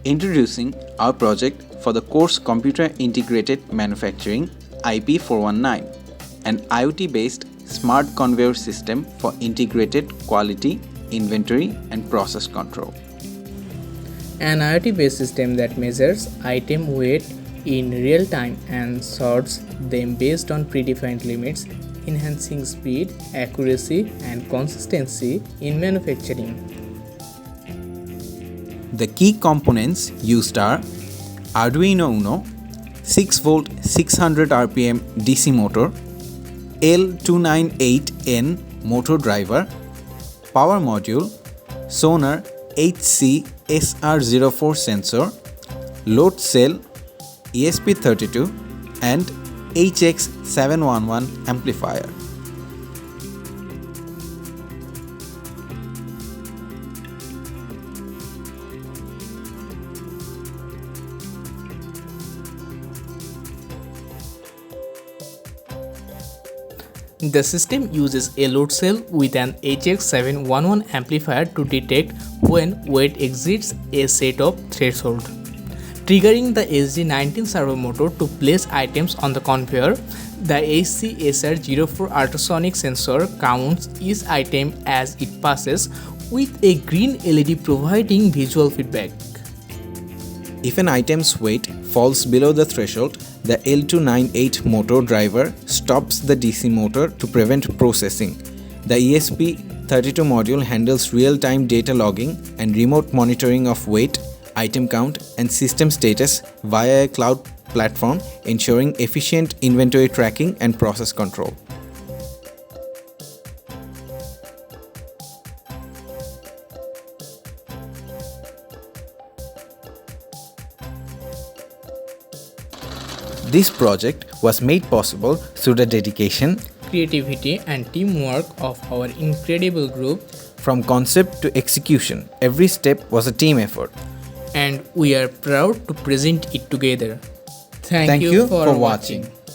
Introducing our project for the course Computer Integrated Manufacturing IP 419, an IoT-based smart conveyor system for integrated quality, inventory and process control. An IoT-based system that measures item weight in real time and sorts them based on predefined limits, enhancing speed, accuracy and consistency in manufacturing. The key components used are Arduino Uno, 6V 600 RPM DC motor, L298N motor driver, power module, sonar HC SR04 sensor, load cell ESP32 and HX711 amplifier. The system uses a load cell with an HX711 amplifier to detect when weight exceeds a set of threshold, triggering the SD19 servo motor to place items on the conveyor. The HCSR04 ultrasonic sensor counts each item as it passes, with a green LED providing visual feedback. If an item's weight falls below the threshold, the L298 motor driver stops the DC motor to prevent processing. The ESP32 module handles real-time data logging and remote monitoring of weight, item count and system status via a cloud platform, ensuring efficient inventory tracking and process control. This project was made possible through the dedication, Creativity and teamwork of our incredible group, from concept to execution. Every step was a team effort. and we are proud to present it together. Thank Thank you you for for watching. watching.